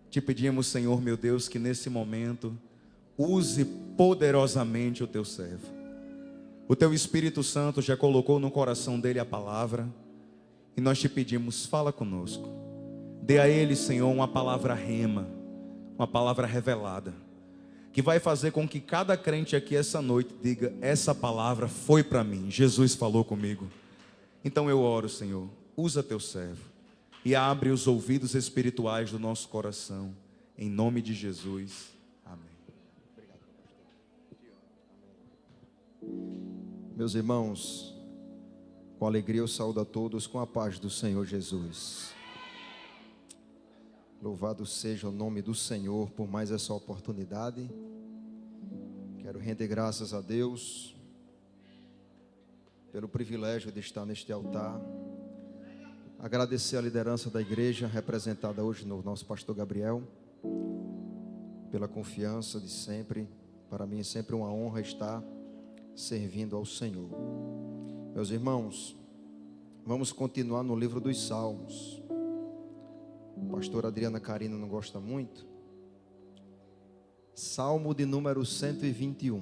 Te pedimos, Senhor meu Deus, que nesse momento use poderosamente o teu servo. O teu Espírito Santo já colocou no coração dele a palavra, e nós te pedimos, fala conosco. Dê a ele, Senhor, uma palavra rema, uma palavra revelada, que vai fazer com que cada crente aqui essa noite diga: essa palavra foi para mim, Jesus falou comigo. Então eu oro, Senhor, usa teu servo e abre os ouvidos espirituais do nosso coração, em nome de Jesus, amém. Meus irmãos, com alegria eu saúdo a todos com a paz do Senhor Jesus. Louvado seja o nome do Senhor por mais essa oportunidade. Quero render graças a Deus pelo privilégio de estar neste altar. Agradecer a liderança da igreja, representada hoje no nosso pastor Gabriel, pela confiança de sempre. Para mim é sempre uma honra estar servindo ao Senhor. Meus irmãos, vamos continuar no livro dos Salmos. A pastora Adriana Carina não gosta muito. Salmo de número 121.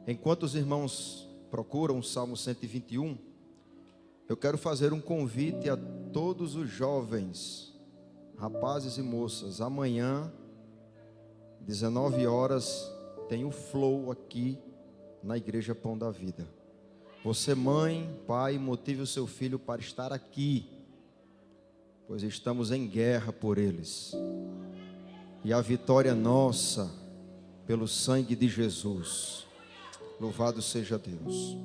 Enquanto os irmãos procuram o Salmo 121, eu quero fazer um convite a todos os jovens, rapazes e moças. Amanhã, 19 horas, tem o Flow aqui na Igreja Pão da Vida. Você, mãe, pai, motive o seu filho para estar aqui, pois estamos em guerra por eles. E a vitória é nossa, pelo sangue de Jesus. Louvado seja Deus.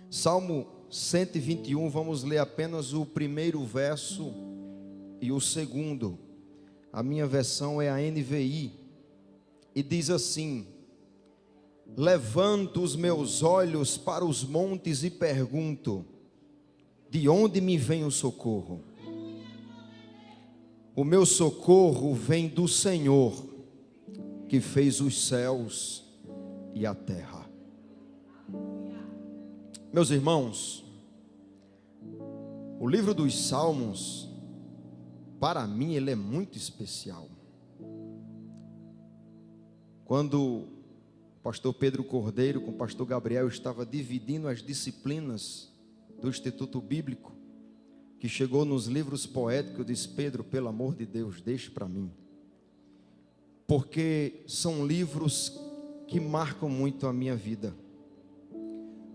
Salmo 121, vamos ler apenas o primeiro verso e o segundo. A minha versão é a NVI, e diz assim: levanto os meus olhos para os montes e pergunto: de onde me vem o socorro? O meu socorro vem do Senhor, que fez os céus e a terra. Meus irmãos, o livro dos Salmos, para mim, ele é muito especial. Quando o pastor Pedro Cordeiro com o pastor Gabriel estava dividindo as disciplinas do Instituto Bíblico, que chegou nos livros poéticos, eu disse: Pedro, pelo amor de Deus, deixe para mim, porque são livros que marcam muito a minha vida.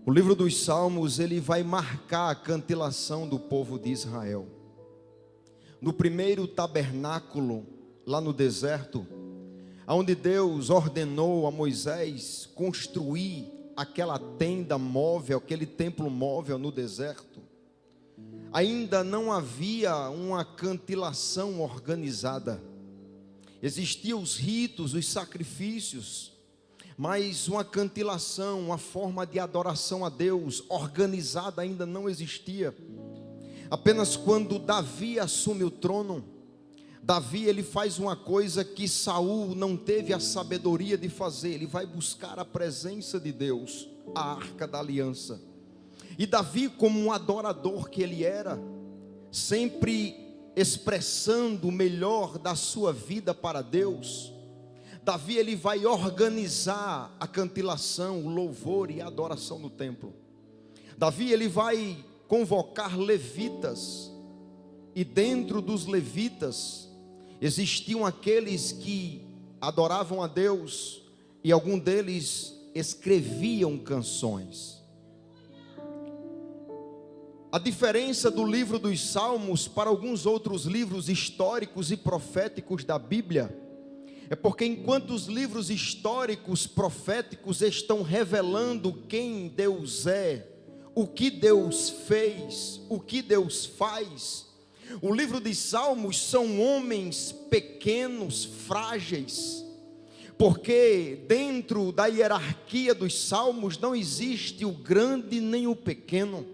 O livro dos Salmos, ele vai marcar a cantilação do povo de Israel. No primeiro tabernáculo, lá no deserto, onde Deus ordenou a Moisés construir aquela tenda móvel, aquele templo móvel no deserto, ainda não havia uma cantilação organizada. Existiam os ritos, os sacrifícios, mas uma cantilação, uma forma de adoração a Deus organizada ainda não existia. Apenas quando Davi assume o trono, Davi, ele faz uma coisa que Saul não teve a sabedoria de fazer. Ele vai buscar a presença de Deus, a arca da aliança. E Davi, como um adorador que ele era, sempre expressando o melhor da sua vida para Deus, Davi, ele vai organizar a cantilação, o louvor e a adoração no templo. Davi, ele vai convocar levitas, e dentro dos levitas existiam aqueles que adoravam a Deus, e alguns deles escreviam canções. A diferença do livro dos Salmos para alguns outros livros históricos e proféticos da Bíblia é porque enquanto os livros históricos proféticos estão revelando quem Deus é, o que Deus fez, o que Deus faz, o livro de Salmos são homens pequenos, frágeis, porque dentro da hierarquia dos Salmos não existe o grande nem o pequeno.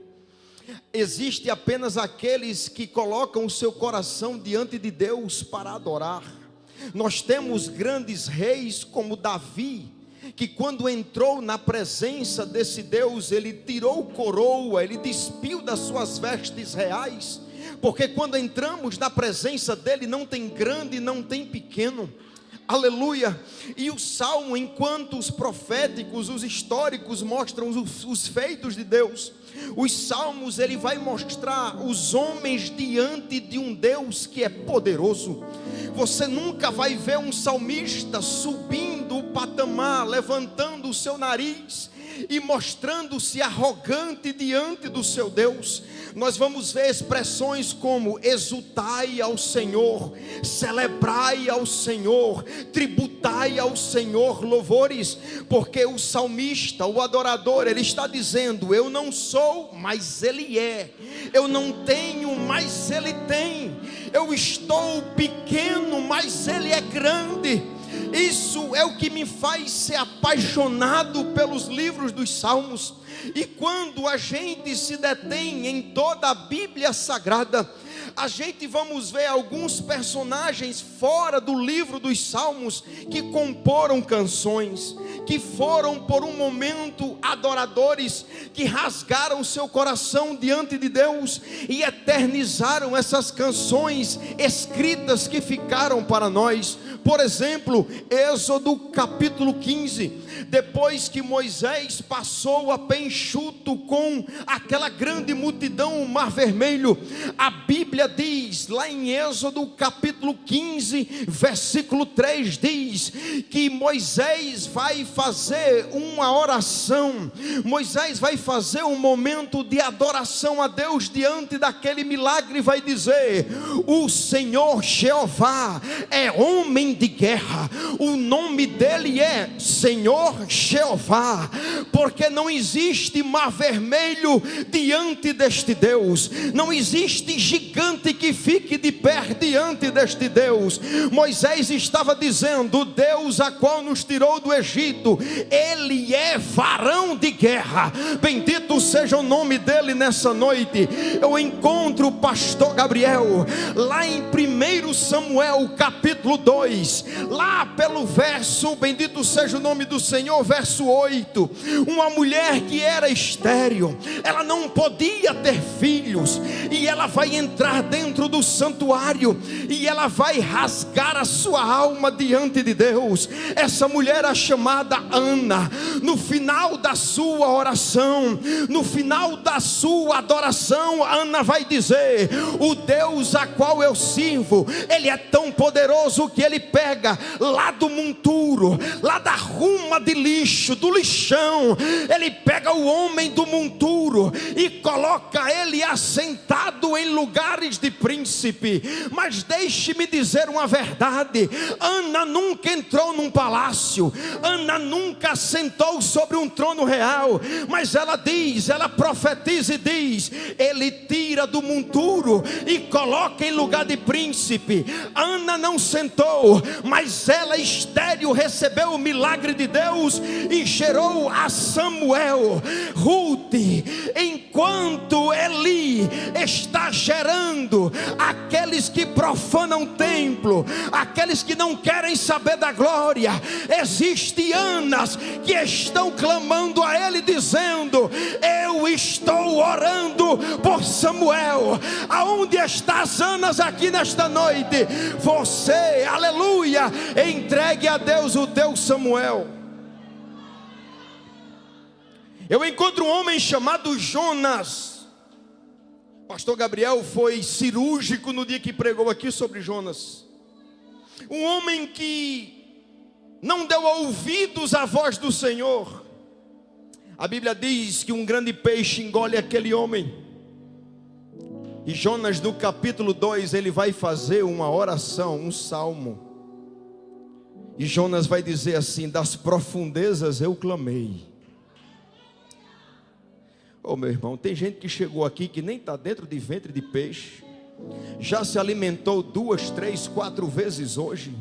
Existe apenas aqueles que colocam o seu coração diante de Deus para adorar. Nós temos grandes reis como Davi, que quando entrou na presença desse Deus, ele tirou coroa, ele despiu das suas vestes reais, porque quando entramos na presença dele, não tem grande, não tem pequeno. Aleluia. E o salmo, enquanto os proféticos, os históricos mostram os feitos de Deus, os salmos, ele vai mostrar os homens diante de um Deus que é poderoso. Você nunca vai ver um salmista subindo o patamar, levantando o seu nariz e mostrando-se arrogante diante do seu Deus. Nós vamos ver expressões como: exultai ao Senhor, celebrai ao Senhor, tributai ao Senhor louvores, porque o salmista, o adorador, ele está dizendo: eu não sou, mas Ele é, eu não tenho, mas Ele tem, eu estou pequeno, mas Ele é grande. Isso é o que me faz ser apaixonado pelos livros dos Salmos. E quando a gente se detém em toda a Bíblia Sagrada, a gente vamos ver alguns personagens fora do livro dos Salmos que comporam canções, que foram por um momento adoradores, que rasgaram seu coração diante de Deus e eternizaram essas canções escritas que ficaram para nós. Por exemplo, Êxodo capítulo 15, depois que Moisés passou a pé enxuto com aquela grande multidão, o Mar Vermelho, a Bíblia diz, lá em Êxodo capítulo 15, versículo 3, diz que Moisés vai fazer uma oração, Moisés vai fazer um momento de adoração a Deus diante daquele milagre, vai dizer: o Senhor Jeová é homem de guerra, o nome dele é Senhor Jeová, porque não existe mar vermelho diante deste Deus, não existe gigante que fique de pé diante deste Deus. Moisés estava dizendo: o Deus a qual nos tirou do Egito, ele é varão de guerra, bendito seja o nome dele nessa noite. Eu encontro o pastor Gabriel lá em 1 Samuel capítulo 2, lá pelo verso, bendito seja o nome do Senhor, verso 8, uma mulher que era estéril, ela não podia ter filhos, e ela vai entrar dentro do santuário, e ela vai rasgar a sua alma diante de Deus. Essa mulher é chamada Ana. No final da sua oração, no final da sua adoração, Ana vai dizer: o Deus a qual eu sirvo, ele é tão poderoso que ele pega lá do monturo, lá da ruma de lixo, do lixão, ele pega o homem do monturo e coloca ele assentado em lugares de príncipe. Mas deixe-me dizer uma verdade: Ana nunca entrou num palácio, Ana nunca sentou sobre um trono real, mas ela diz, ela profetiza e diz: ele tira do monturo e coloca em lugar de príncipe. Ana não sentou, mas ela, estéril, recebeu o milagre de Deus e gerou a Samuel. Ruth, enquanto Eli está gerando aqueles que profanam o templo, aqueles que não querem saber da glória, existem Anas que estão clamando a ele dizendo: eu estou orando por Samuel. Aonde estão as Anas aqui nesta noite? Você, aleluia, entregue a Deus o teu Samuel. Eu encontro um homem chamado Jonas. Pastor Gabriel foi cirúrgico no dia que pregou aqui sobre Jonas. Um homem que não deu ouvidos à voz do Senhor. A Bíblia diz que um grande peixe engole aquele homem. E Jonas, no capítulo 2, ele vai fazer uma oração, um salmo. E Jonas vai dizer assim: das profundezas eu clamei. Oh, meu irmão, tem gente que chegou aqui que nem está dentro de ventre de peixe. Já se alimentou 2, 3, 4 vezes hoje?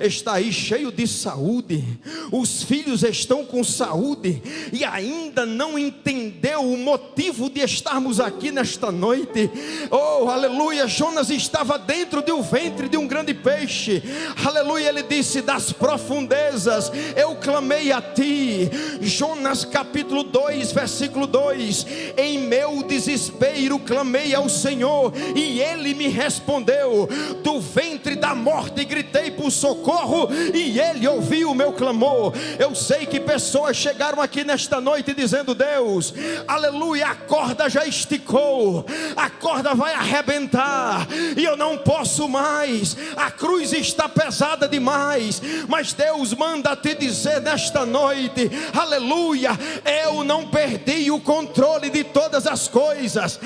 Está aí cheio de saúde, os filhos estão com saúde e ainda não entendeu o motivo de estarmos aqui nesta noite. Oh, aleluia, Jonas estava dentro do ventre de um grande peixe, aleluia, ele disse: das profundezas eu clamei a ti. Jonas capítulo 2, versículo 2: em meu desespero clamei ao Senhor e ele me respondeu. Do ventre da morte gritei por socorro e ele ouviu o meu clamor. Eu sei que pessoas chegaram aqui nesta noite dizendo: Deus, aleluia, a corda já esticou, a corda vai arrebentar e eu não posso mais, a cruz está pesada demais. Mas Deus manda te dizer nesta noite, aleluia, eu não perdi o controle de todas as coisas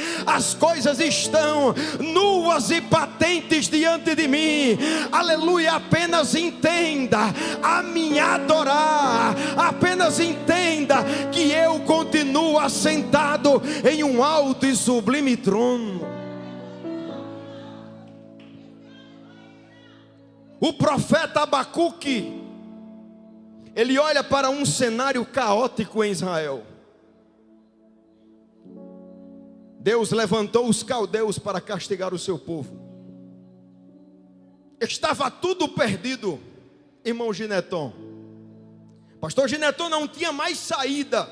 estão nuas e patentes diante de mim, aleluia. Apenas entenda a me adorar, apenas entenda que eu continuo assentado em um alto e sublime trono. O profeta Abacuque, ele olha para um cenário caótico em Israel. Deus levantou os caldeus para castigar o seu povo. Estava tudo perdido, irmão Gineton. Pastor Gineton não tinha mais saída.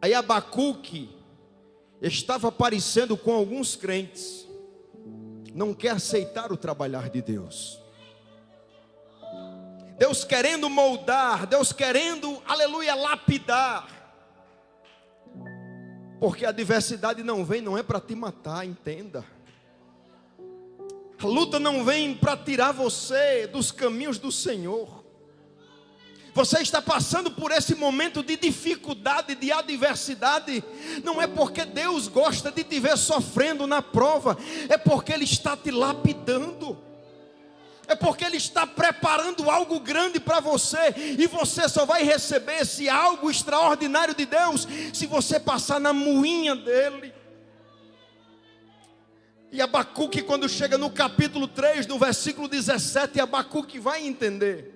Aí Abacuque estava aparecendo com alguns crentes. Não quer aceitar o trabalhar de Deus. Deus querendo moldar, Deus querendo, aleluia, lapidar. Porque a adversidade não vem, não é para te matar, entenda. A luta não vem para tirar você dos caminhos do Senhor. Você está passando por esse momento de dificuldade, de adversidade, não é porque Deus gosta de te ver sofrendo na prova, é porque Ele está te lapidando, é porque Ele está preparando algo grande para você, e você só vai receber esse algo extraordinário de Deus, se você passar na moinha dEle. E Abacuque, quando chega no capítulo 3, no versículo 17, Abacuque vai entender.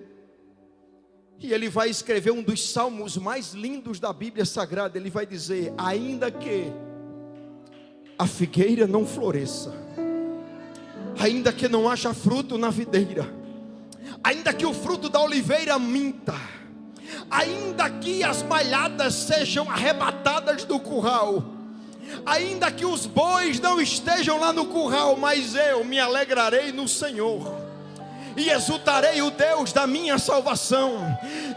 E ele vai escrever um dos salmos mais lindos da Bíblia Sagrada. Ele vai dizer: ainda que a figueira não floresça, ainda que não haja fruto na videira, ainda que o fruto da oliveira minta, ainda que as malhadas sejam arrebatadas do curral, ainda que os bois não estejam lá no curral, mas eu me alegrarei no Senhor e exultarei o Deus da minha salvação.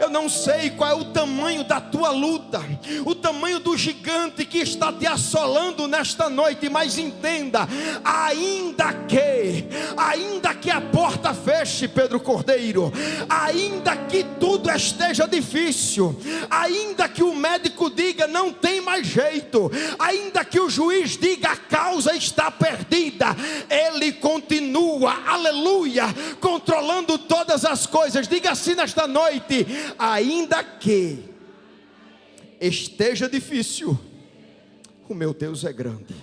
Eu não sei qual é o tamanho da tua luta, o tamanho do gigante que está te assolando nesta noite, mas entenda, ainda que a porta feche, Pedro Cordeiro, ainda que tudo esteja difícil, ainda que o médico diga não tem mais jeito, ainda que o juiz diga a causa está perdida, Ele continua, aleluia, controlando todas as coisas. Diga assim nesta noite: ainda que esteja difícil, o meu Deus é grande,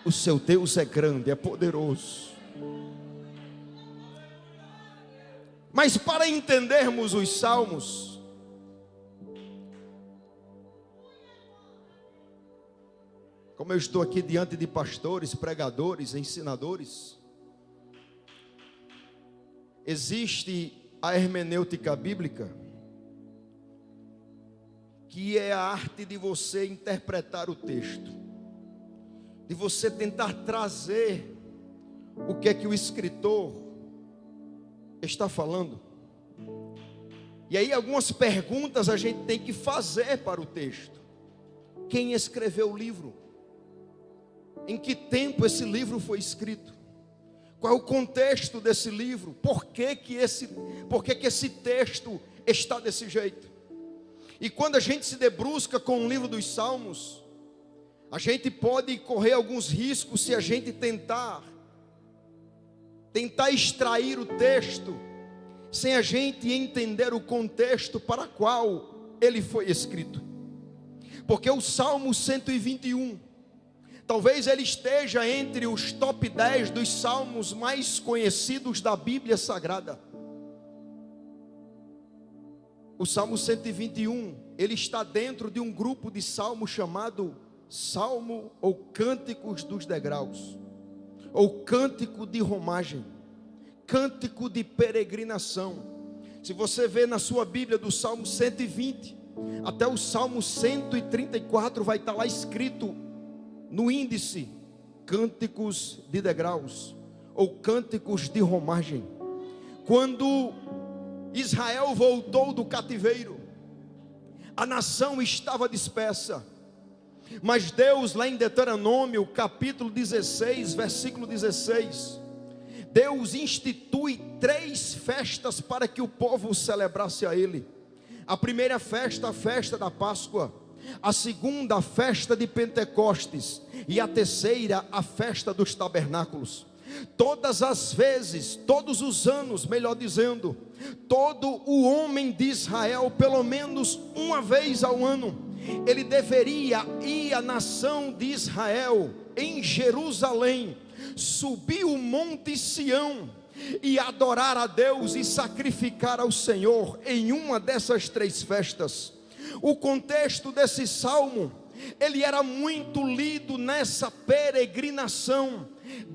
o seu Deus é grande, é poderoso. Mas para entendermos os salmos, como eu estou aqui diante de pastores, pregadores, ensinadores, existe a hermenêutica bíblica, que é a arte de você interpretar o texto, de você tentar trazer o que é que o escritor está falando. E aí algumas perguntas a gente tem que fazer para o texto. Quem escreveu o livro? Em que tempo esse livro foi escrito? Qual é o contexto desse livro? Por que que esse texto está desse jeito? E quando a gente se debruça com o livro dos Salmos, a gente pode correr alguns riscos se a gente tentar extrair o texto, sem a gente entender o contexto para qual ele foi escrito. Porque o Salmo 121 Talvez ele esteja entre os top 10 dos salmos mais conhecidos da Bíblia Sagrada. O Salmo 121, ele está dentro de um grupo de salmos chamado Salmo ou Cânticos dos Degraus, ou Cântico de Romagem, Cântico de Peregrinação. Se você vê na sua Bíblia do Salmo 120 até o Salmo 134, vai estar lá escrito no índice, Cânticos de Degraus, ou Cânticos de Romagem. Quando Israel voltou do cativeiro, a nação estava dispersa, mas Deus, lá em Deuteronômio, capítulo 16, versículo 16, Deus institui 3 festas para que o povo celebrasse a Ele. A primeira festa, a festa da Páscoa. A segunda, a festa de Pentecostes. E a terceira, a festa dos tabernáculos. Todas as vezes, todos os anos, melhor dizendo, todo o homem de Israel, pelo menos uma vez ao ano, ele deveria ir à nação de Israel, em Jerusalém, subir o monte Sião e adorar a Deus e sacrificar ao Senhor em uma dessas 3 festas. O contexto desse salmo, ele era muito lido nessa peregrinação.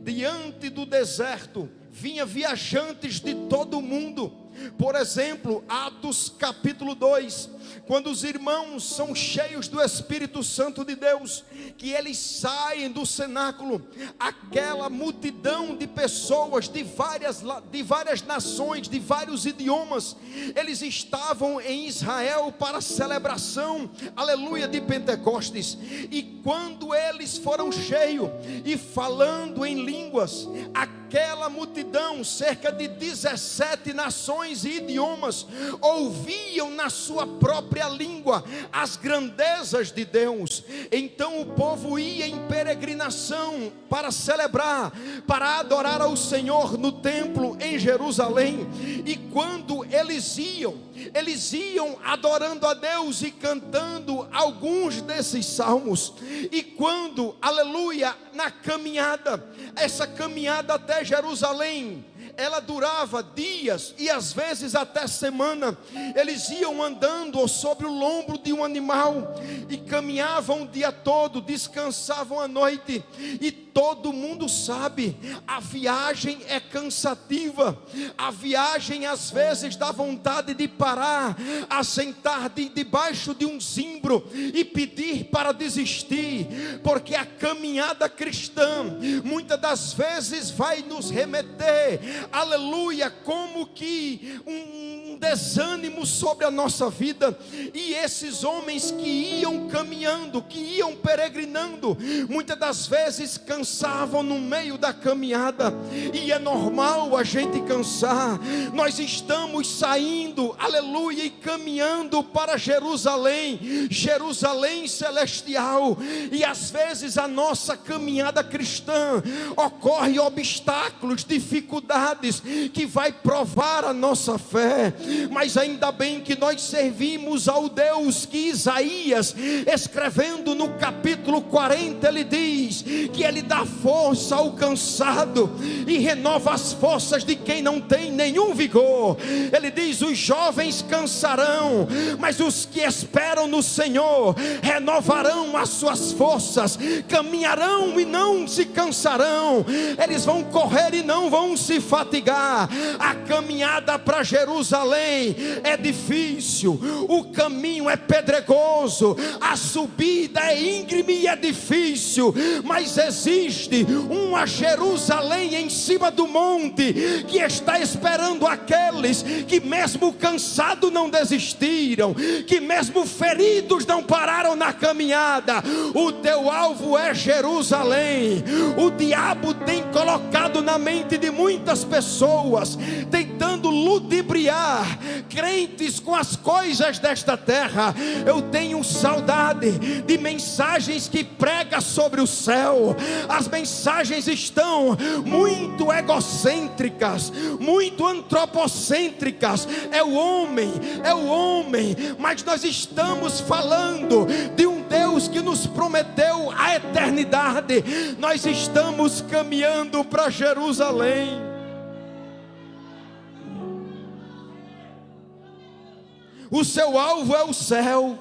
Diante do deserto, vinha viajantes de todo o mundo. Por exemplo, Atos capítulo 2, quando os irmãos são cheios do Espírito Santo de Deus, que eles saem do cenáculo, aquela multidão de pessoas de várias nações, de vários idiomas, eles estavam em Israel para a celebração, aleluia, de Pentecostes. E quando eles foram cheios e falando em línguas, aquela multidão, cerca de 17 nações e idiomas, ouviam na sua própria língua as grandezas de Deus. Então o povo ia em peregrinação para celebrar, para adorar ao Senhor no templo em Jerusalém. E quando eles iam adorando a Deus e cantando alguns desses salmos. E quando, aleluia, na caminhada, essa caminhada até Jerusalém, ela durava dias e às vezes até semana. Eles iam andando sobre o lombo de um animal e caminhavam o dia todo, descansavam à noite. E todo mundo sabe, a viagem é cansativa. A viagem às vezes dá vontade de parar, assentar debaixo de um zimbro e pedir para desistir, porque a caminhada cristã muitas das vezes vai nos remeter, aleluia, como que um desânimo sobre a nossa vida. E esses homens que iam caminhando, que iam peregrinando, muitas das vezes cansavam no meio da caminhada. E é normal a gente cansar. Nós estamos saindo, aleluia, e caminhando para Jerusalém, Jerusalém celestial. E às vezes a nossa caminhada cristã ocorre obstáculos, dificuldades que vai provar a nossa fé. Mas ainda bem que nós servimos ao Deus que Isaías, escrevendo no capítulo 40, ele diz que ele dá força ao cansado e renova as forças de quem não tem nenhum vigor. Ele diz: os jovens cansarão, mas os que esperam no Senhor renovarão as suas forças, caminharão e não se cansarão, eles vão correr e não vão se fatigar. A caminhada para Jerusalém é difícil, o caminho é pedregoso, a subida é íngreme e é difícil, mas existe uma Jerusalém em cima do monte que está esperando aqueles que mesmo cansados não desistiram, que mesmo feridos não pararam na caminhada. O teu alvo é Jerusalém. O diabo tem colocado na mente de muitas pessoas, tentando tentando ludibriar crentes com as coisas desta terra. Eu tenho saudade de mensagens que pregam sobre o céu. As mensagens estão muito egocêntricas, muito antropocêntricas. É o homem, mas nós estamos falando de um Deus que nos prometeu a eternidade. Nós estamos caminhando para Jerusalém. O seu alvo é o céu.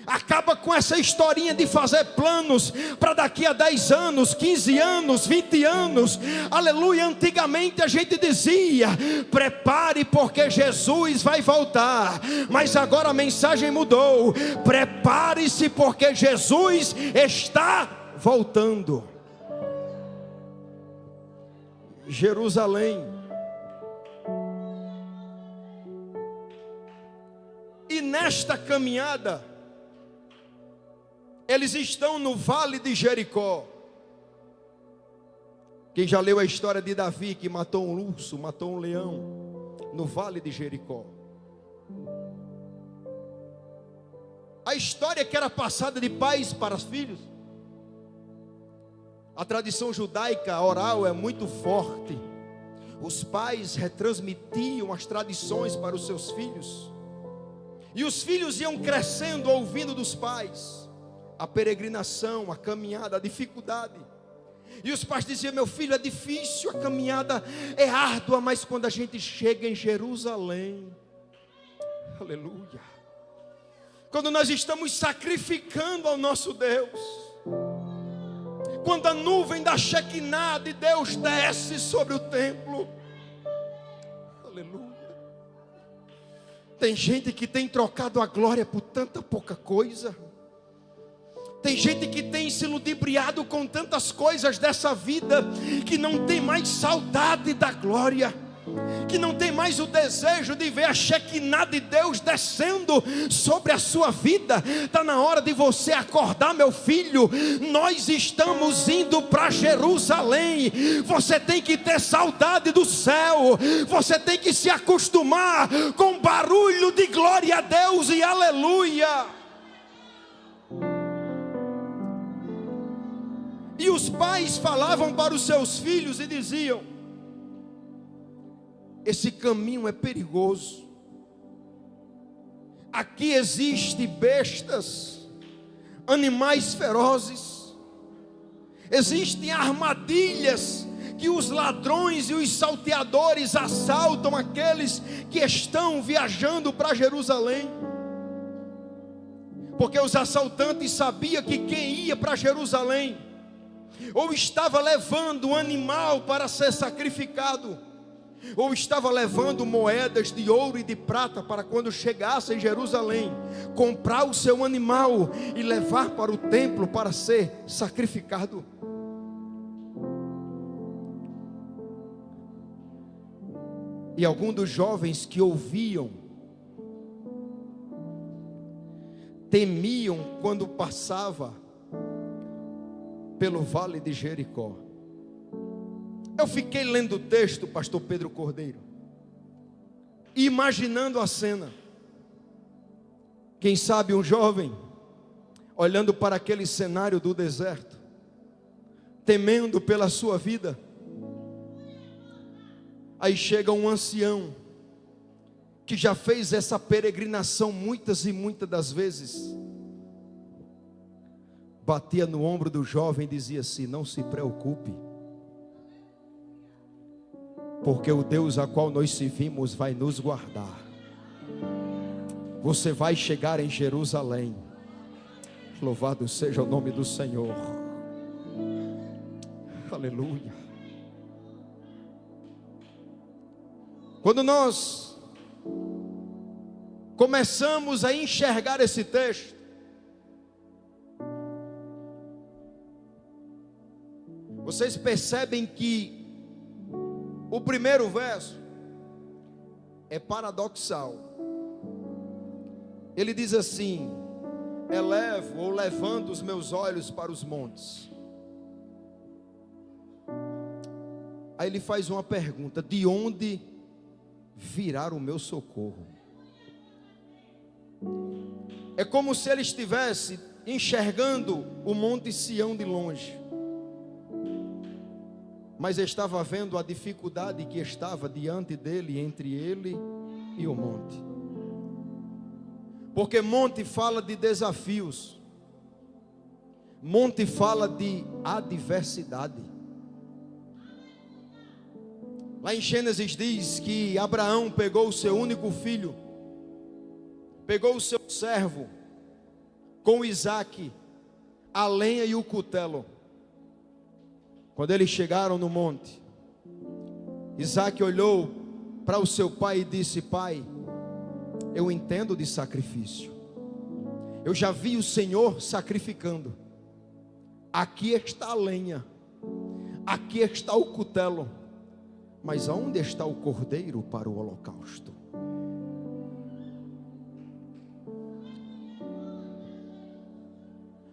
Acaba com essa historinha de fazer planos para daqui a 10 anos, 15 anos, 20 anos. Aleluia. Antigamente a gente dizia: prepare porque Jesus vai voltar. Mas agora a mensagem mudou: prepare-se porque Jesus está voltando. Jerusalém. E nesta caminhada, eles estão no vale de Jericó. Quem já leu a história de Davi, que matou um urso, matou um leão, no vale de Jericó. A história que era passada de pais para os filhos. A tradição judaica oral é muito forte. Os pais retransmitiam as tradições para os seus filhos. E os filhos iam crescendo ouvindo dos pais a peregrinação, a caminhada, a dificuldade. E os pais diziam: meu filho, é difícil, a caminhada é árdua, mas quando a gente chega em Jerusalém, aleluia, quando nós estamos sacrificando ao nosso Deus, quando a nuvem da Shekinah de Deus desce sobre o templo, aleluia. Tem gente que tem trocado a glória por tanta pouca coisa. Tem gente que tem se ludibriado com tantas coisas dessa vida, que não tem mais saudade da glória, que não tem mais o desejo de ver a Shekinah de Deus descendo sobre a sua vida. Está na hora de você acordar, meu filho. Nós estamos indo para Jerusalém. Você tem que ter saudade do céu. Você tem que se acostumar com o barulho de glória a Deus e aleluia. E os pais falavam para os seus filhos e diziam: esse caminho é perigoso. Aqui existem bestas, animais ferozes. Existem armadilhas que os ladrões e os salteadores assaltam aqueles que estão viajando para Jerusalém. Porque os assaltantes sabiam que quem ia para Jerusalém ou estava levando um animal para ser sacrificado, ou estava levando moedas de ouro e de prata para quando chegasse em Jerusalém, comprar o seu animal e levar para o templo para ser sacrificado. E alguns dos jovens que ouviam, temiam quando passava pelo vale de Jericó. Eu fiquei lendo o texto, pastor Pedro Cordeiro, e imaginando a cena. Quem sabe um jovem olhando para aquele cenário do deserto, temendo pela sua vida. Aí chega um ancião que já fez essa peregrinação muitas e muitas das vezes. Batia no ombro do jovem e dizia assim: não se preocupe, porque o Deus a qual nós servimos vai nos guardar. Você vai chegar em Jerusalém. Louvado seja o nome do Senhor. Aleluia. Quando nós começamos a enxergar esse texto, vocês percebem que o primeiro verso é paradoxal. Ele diz assim: elevo ou levando os meus olhos para os montes. Aí ele faz uma pergunta: de onde virar o meu socorro. É como se ele estivesse enxergando o monte Sião de longe, mas estava vendo a dificuldade que estava diante dele, entre ele e o monte. Porque monte fala de desafios, monte fala de adversidade. Lá em Gênesis diz que Abraão pegou o seu único filho, pegou o seu servo, com Isaque, a lenha e o cutelo. Quando eles chegaram no monte, Isaque olhou para o seu pai e disse: pai, eu entendo de sacrifício, eu já vi o Senhor sacrificando. Aqui está a lenha, aqui está o cutelo, mas aonde está o cordeiro para o holocausto?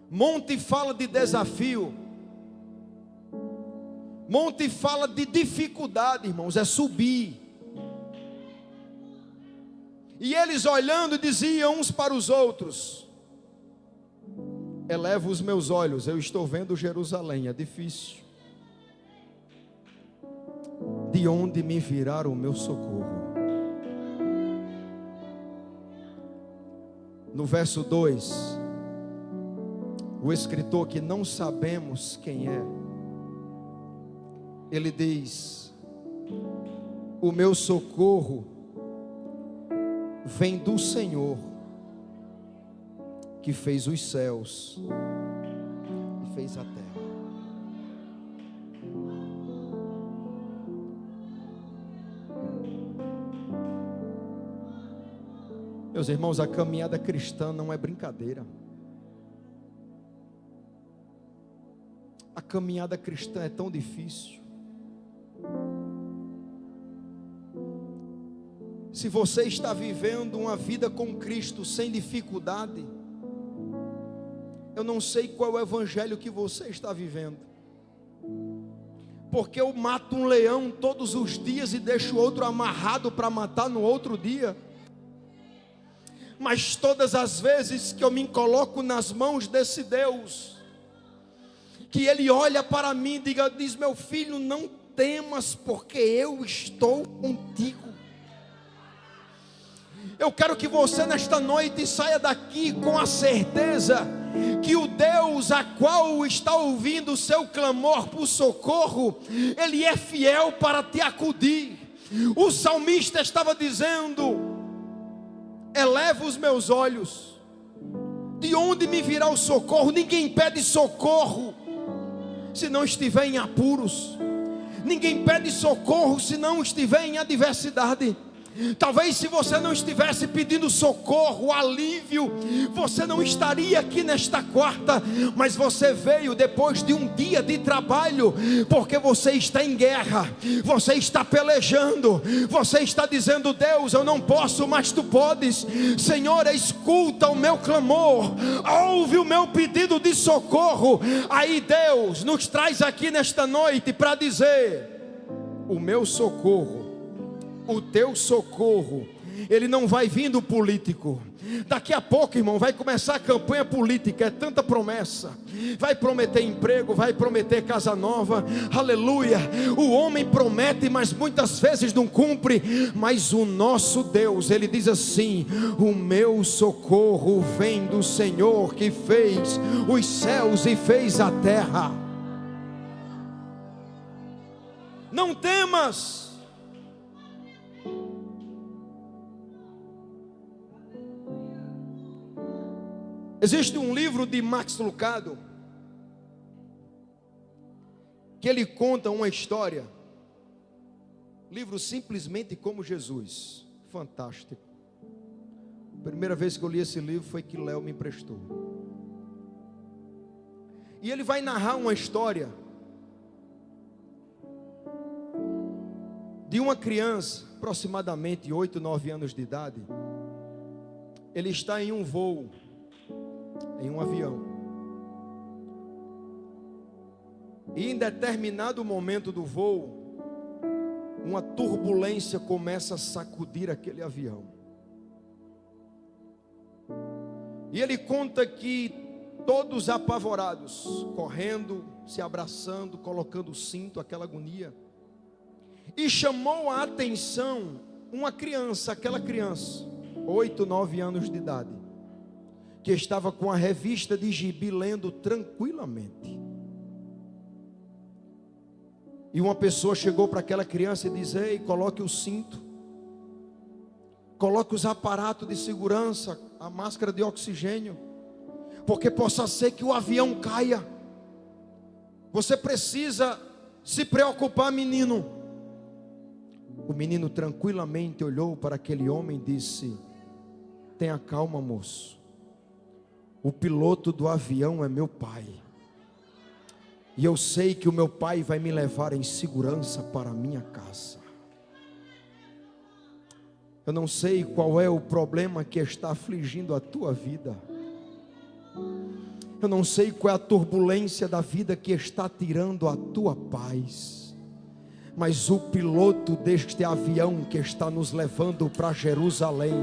Monte fala de desafio, monte fala de dificuldade, irmãos, é subir. E eles olhando diziam uns para os outros: eleva os meus olhos, eu estou vendo Jerusalém, é difícil. De onde me virá o meu socorro? No verso 2, o escritor, que não sabemos quem é, ele diz: o meu socorro vem do Senhor, que fez os céus e fez a terra. Meus irmãos, a caminhada cristã não é brincadeira. A caminhada cristã é tão difícil. Se você está vivendo uma vida com Cristo sem dificuldade, eu não sei qual é o evangelho que você está vivendo. Porque eu mato um leão todos os dias e deixo outro amarrado para matar no outro dia. Mas todas as vezes que eu me coloco nas mãos desse Deus, que Ele olha para mim e diz: meu filho, não temas, porque eu estou contigo. Eu quero que você nesta noite saia daqui com a certeza que o Deus a qual está ouvindo o seu clamor por socorro, Ele é fiel para te acudir. O salmista estava dizendo: eleva os meus olhos, de onde me virá o socorro? Ninguém pede socorro se não estiver em apuros, ninguém pede socorro se não estiver em adversidade. Talvez se você não estivesse pedindo socorro, alívio, você não estaria aqui nesta quarta, mas você veio depois de um dia de trabalho, porque você está em guerra, você está pelejando, você está dizendo: Deus, eu não posso, mas Tu podes. Senhor, escuta o meu clamor, ouve o meu pedido de socorro. Aí Deus nos traz aqui nesta noite para dizer: o meu socorro, o teu socorro, ele não vai vir do político. Daqui a pouco, irmão, vai começar a campanha política, é tanta promessa, vai prometer emprego, vai prometer casa nova, aleluia. O homem promete, mas muitas vezes não cumpre. Mas o nosso Deus, Ele diz assim: o meu socorro vem do Senhor, que fez os céus e fez a terra. Não temas. Existe um livro de Max Lucado, que ele conta uma história, livro Simplesmente Como Jesus, fantástico. A primeira vez que eu li esse livro foi que Léo me emprestou. E ele vai narrar uma história de uma criança, aproximadamente 8, 9 anos de idade. Ele está em um voo, em um avião, e em determinado momento do voo, uma turbulência começa a sacudir aquele avião. E ele conta que todos apavorados, correndo, se abraçando, colocando o cinto, aquela agonia. E chamou a atenção uma criança, aquela criança, 8, 9 anos de idade, que estava com a revista de gibi lendo tranquilamente. E uma pessoa chegou para aquela criança e disse: ei, coloque o cinto, coloque os aparatos de segurança, a máscara de oxigênio, porque possa ser que o avião caia. Você precisa se preocupar, menino. O menino tranquilamente olhou para aquele homem e disse: tenha calma, moço. O piloto do avião é meu pai. E eu sei que o meu pai vai me levar em segurança para a minha casa. Eu não sei qual é o problema que está afligindo a tua vida. Eu não sei qual é a turbulência da vida que está tirando a tua paz. Mas o piloto deste avião que está nos levando para Jerusalém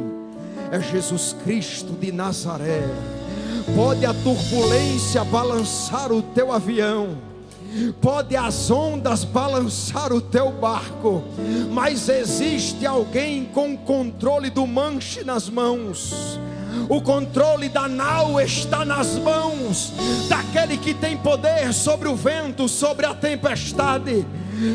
é Jesus Cristo de Nazaré. Pode a turbulência balançar o teu avião, pode as ondas balançar o teu barco, mas existe alguém com o controle do manche nas mãos. O controle da nau está nas mãos daquele que tem poder sobre o vento, sobre a tempestade.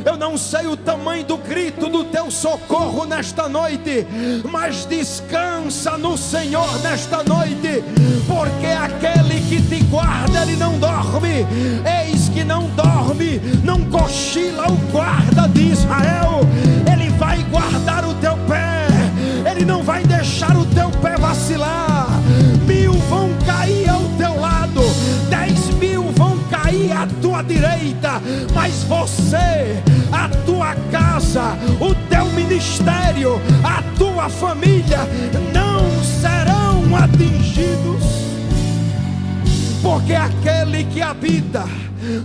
Eu não sei o tamanho do grito do teu socorro nesta noite, mas descansa no Senhor nesta noite, porque aquele que te guarda, ele não dorme. Eis que não dorme, não cochila o guarda de Israel. Ele vai guardar o teu pé, ele não vai deixar o teu pé vacilar. 1000 vão cair ao teu lado, 10.000 vão cair à tua direita, mas você, a tua casa, o teu ministério, a tua família não serão atingidos, porque aquele que habita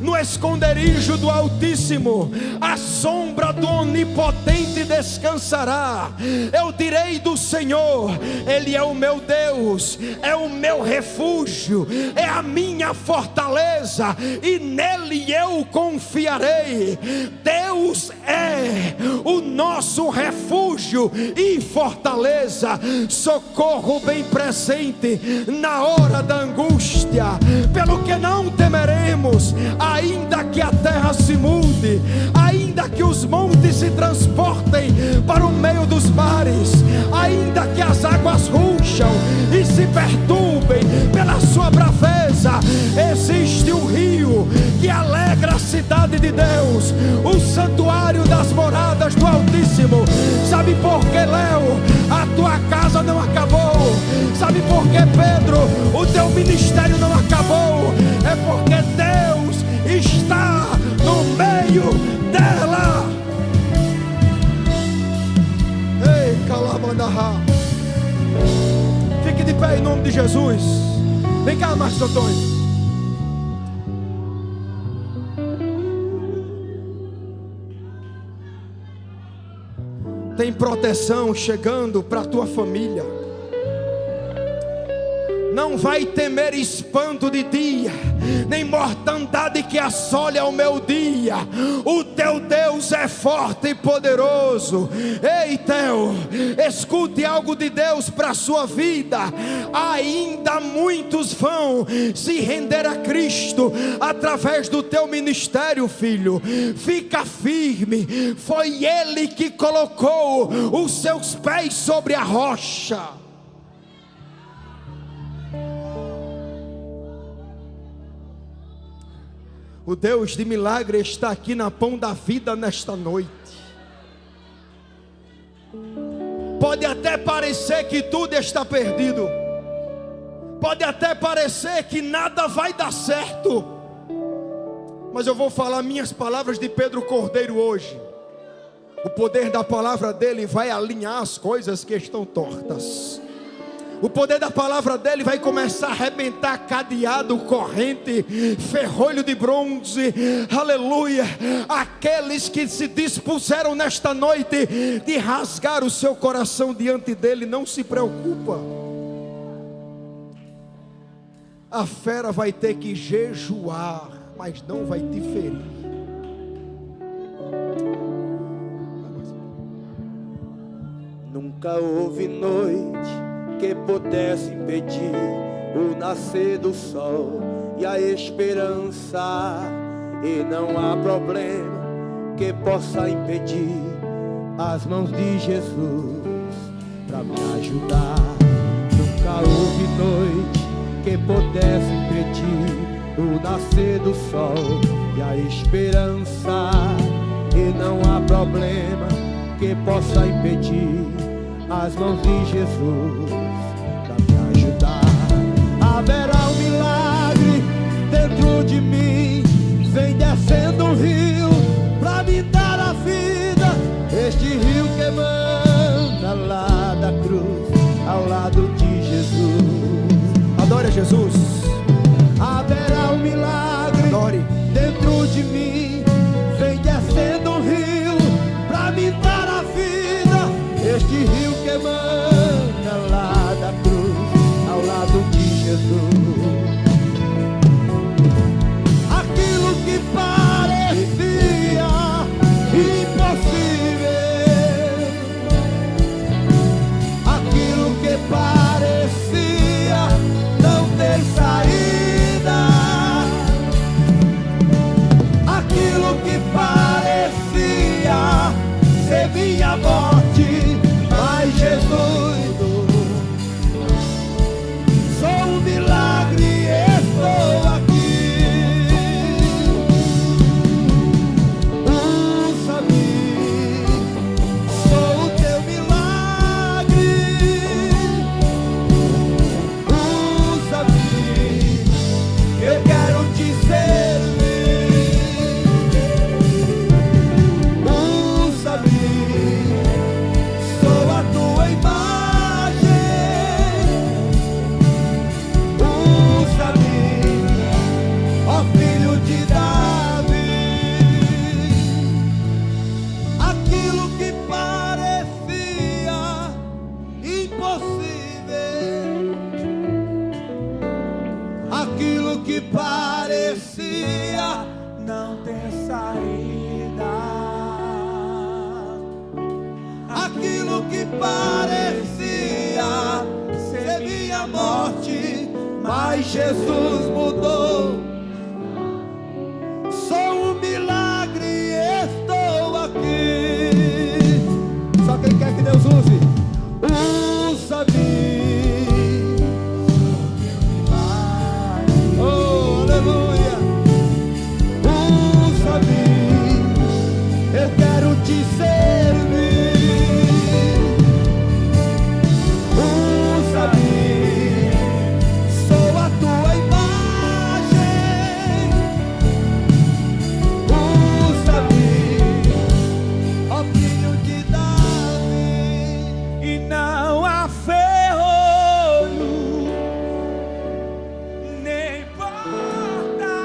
no esconderijo do Altíssimo, a sombra do Onipotente descansará. Eu direi do Senhor: Ele é o meu Deus, é o meu refúgio, é a minha fortaleza, e nele eu confiarei. Deus é o nosso refúgio e fortaleza, socorro bem presente na hora da angústia. Pelo que não temeremos, ainda que a terra se mude, ainda que os montes se transportem para o meio dos mares, ainda que as águas rujam e se perturbem pela sua braveza, existe um rio que alegra a cidade de Deus, o santuário das moradas do Altíssimo. Sabe por que, Léo, a tua casa não acabou? Sabe por que, Pedro, o teu ministério não acabou? É porque Deus está no meio dela. Ei, Calabandarra, fique de pé em nome de Jesus. Vem cá, Márcio Antônio. Tem proteção chegando para a tua família. Não vai temer espanto de dia, nem mortandade que assole ao meu dia. O teu Deus é forte e poderoso. Ei, Theo, escute algo de Deus para a sua vida. Ainda muitos vão se render a Cristo através do teu ministério, filho. Fica firme. Foi Ele que colocou os seus pés sobre a rocha. O Deus de milagre está aqui na Pão da Vida nesta noite. Pode até parecer que tudo está perdido, pode até parecer que nada vai dar certo, mas eu vou falar minhas palavras de Pedro Cordeiro hoje. O poder da palavra dele vai alinhar as coisas que estão tortas. O poder da palavra dele vai começar a arrebentar cadeado, corrente, ferrolho de bronze. Aleluia. Aqueles que se dispuseram nesta noite de rasgar o seu coração diante dele, não se preocupa. A fera vai ter que jejuar, mas não vai te ferir. Nunca houve noite que pudesse impedir o nascer do sol e a esperança, e não há problema que possa impedir as mãos de Jesus para me ajudar. Nunca houve noite que pudesse impedir o nascer do sol e a esperança, e não há problema que possa impedir as mãos de Jesus para me ajudar. Haverá um milagre dentro de mim, vem descendo um rio para me dar a vida. Este rio que emana lá da cruz, ao lado de Jesus. Adore a Jesus. Haverá um milagre dentro de mim, vem descendo um rio para me dar a vida. Este rio que emana lá da cruz, ao lado de Jesus. Aquilo que parecia impossível, aquilo que parecia não ter saída, aquilo que parecia ser minha morte, mas Jesus, sou um milagre, estou aqui. Usa-me, sou o teu milagre. Usa-me, eu quero te servir. Usa-me, sou a tua imagem. Usa-me, ó filho de Davi. Aquilo que parecia impossível, aquilo que parecia não ter saída, aquilo que parecia ser minha morte, mas Jesus mudou. Sou um milagre, estou aqui. Só quem quer que Deus use, usa-me. Oh, aleluia. Usa-me, eu quero te servir. Usa-me, sou a tua imagem. Usa-me, ó filho de Davi. E não há ferrolho nem porta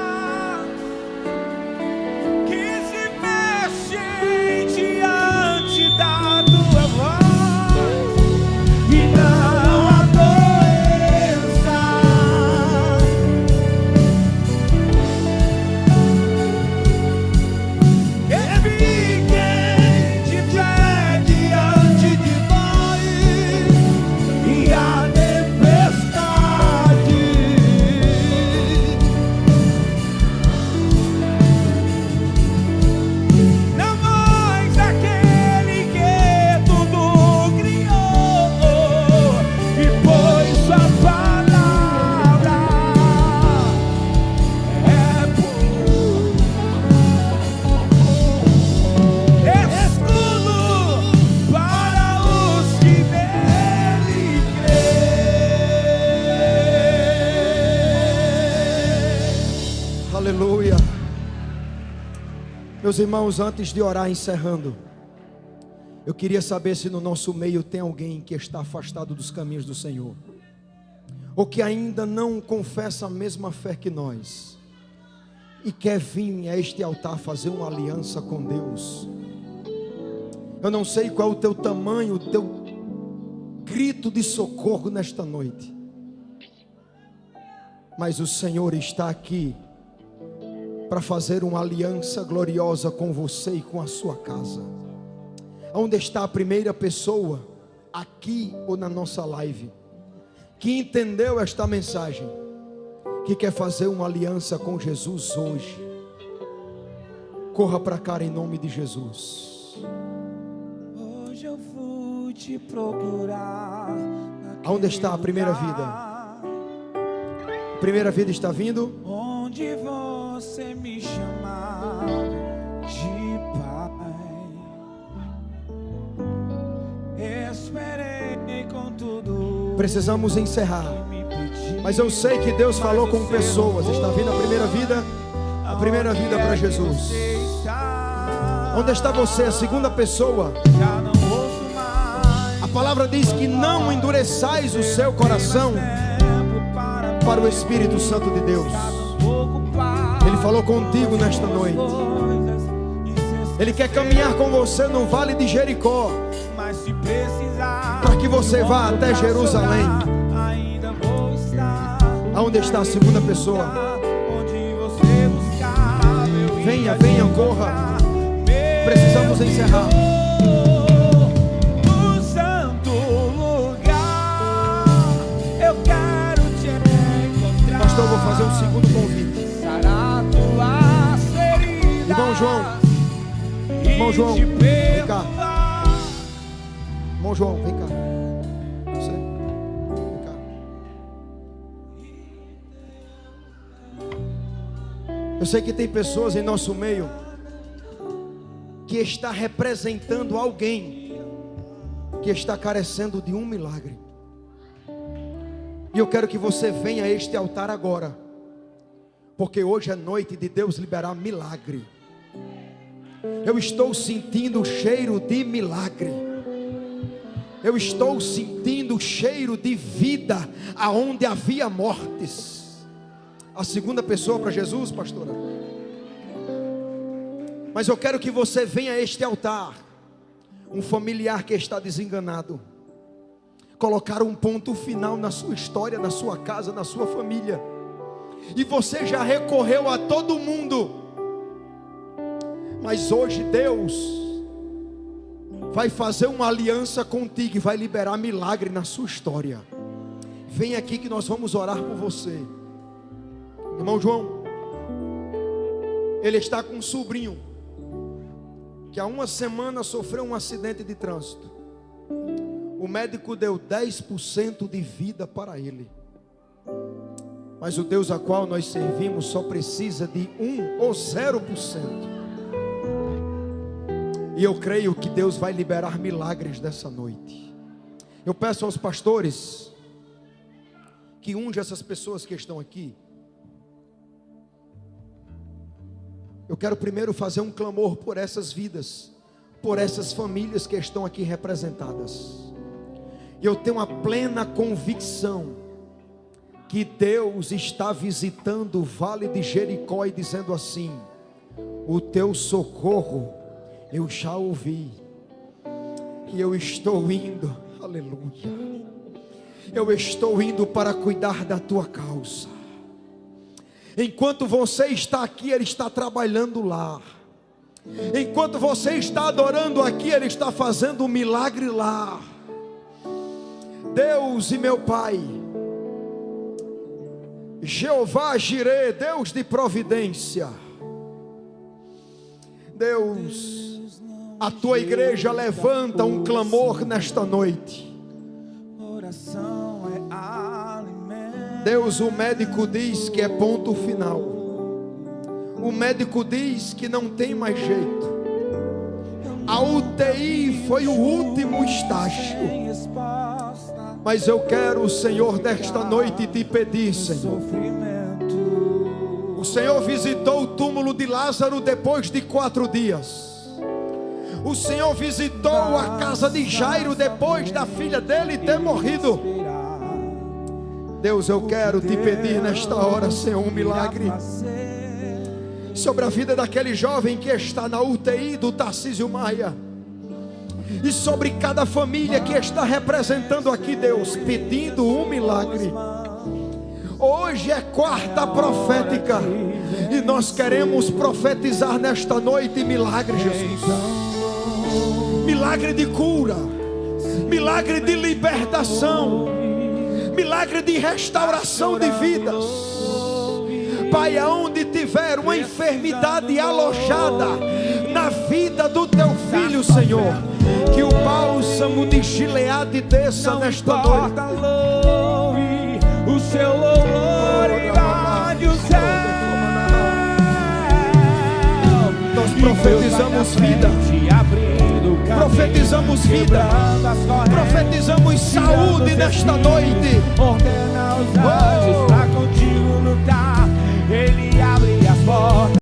que se mexem diante da tua voz. E não há doença que fiquem de pé diante de nós. E a tempestade não mais aquele que tudo criou e pôs sua palavra é puro escudo para os que nele creem. Aleluia. Meus irmãos, antes de orar, encerrando, eu queria saber se no nosso meio tem alguém que está afastado dos caminhos do Senhor. ou que ainda não confessa a mesma fé que nós, e quer vir a este altar fazer uma aliança com Deus. Eu não sei qual é o teu tamanho, o teu grito de socorro nesta noite, mas o Senhor está aqui para fazer uma aliança gloriosa com você e com a sua casa. Onde está a primeira pessoa, aqui ou na nossa live, que entendeu esta mensagem, que quer fazer uma aliança com Jesus hoje? Corra para cá em nome de Jesus. Hoje eu vou te procurar. Onde está a primeira vida? A primeira vida está vindo? Onde você me chamava de pai, esperei com tudo. Precisamos encerrar, Me pedi, mas eu sei que Deus falou com pessoas. Está vindo a primeira vida? A primeira vida para Jesus. Onde está você, a segunda pessoa? já não ouço mais. A palavra diz que não endureçais o seu coração para o Espírito Santo de Deus. Ele falou contigo nesta noite. Ele quer caminhar com você no vale de Jericó, Mas se precisar, para que você vá até Jerusalém. ainda vou estar. Aonde está a segunda pessoa? Onde você buscava, eu Venha, venha, corra. Precisamos encerrar. no santo lugar. Eu quero te encontrar. Pastor, eu vou fazer um segundo convite. Sarar tuas feridas. Irmão João, e irmão João, te vem cá. perdoar. Irmão João, vem cá. Você, vem cá. Eu sei que tem pessoas em nosso meio que está representando alguém que está carecendo de um milagre. E eu quero que você venha a este altar agora, porque hoje é noite de Deus liberar milagre. Eu estou sentindo o cheiro de milagre. Eu estou sentindo o cheiro de vida aonde havia mortes. A segunda pessoa para Jesus, pastora. Mas eu quero que você venha a este altar, um familiar que está desenganado, colocar um ponto final na sua história, na sua casa, na sua família. E você já recorreu a todo mundo, mas hoje Deus vai fazer uma aliança contigo e vai liberar milagre na sua história. Vem aqui que nós vamos orar por você. Irmão João, ele está com um sobrinho que há uma semana sofreu um acidente de trânsito. O médico deu 10% de vida para ele, mas o Deus a qual nós servimos só precisa de 1 ou 0%. E eu creio que Deus vai liberar milagres dessa noite. Eu peço aos pastores que unjam essas pessoas que estão aqui. Eu quero primeiro fazer um clamor por essas vidas, por essas famílias que estão aqui representadas. E eu tenho a plena convicção que Deus está visitando o vale de Jericó e dizendo assim: o teu socorro eu já ouvi, e eu estou indo, aleluia, eu estou indo para cuidar da tua causa. Enquanto você está aqui, Ele está trabalhando lá. Enquanto você está adorando aqui, Ele está fazendo um milagre lá. Deus e meu Pai, Jeová Jirê, Deus de providência, Deus, a tua igreja levanta um clamor nesta noite. Oração é alimento. Deus, o médico diz que é ponto final. O médico diz que não tem mais jeito. A UTI foi o último estágio. Mas eu quero, Senhor, desta noite te pedir, Senhor. O Senhor visitou o túmulo de Lázaro depois de 4 dias. O Senhor visitou a casa de Jairo depois da filha dele ter morrido. Deus, eu quero te pedir nesta hora, Senhor, um milagre sobre a vida daquele jovem que está na UTI do Tarcísio Maia, e sobre cada família que está representando aqui, Deus, pedindo um milagre. Hoje é quarta profética e nós queremos profetizar nesta noite milagre, Jesus. Milagre de cura, milagre de libertação, milagre de restauração de vidas. Pai, aonde tiver uma enfermidade alojada na vida do teu filho, Senhor, que o bálsamo de Gileade desça nesta noite. O seu louvor invade o céu. Nós profetizamos vida, profetizamos vida, profetizamos saúde nesta noite. Ordena os anjos pra contigo lutar. Ele abre as portas.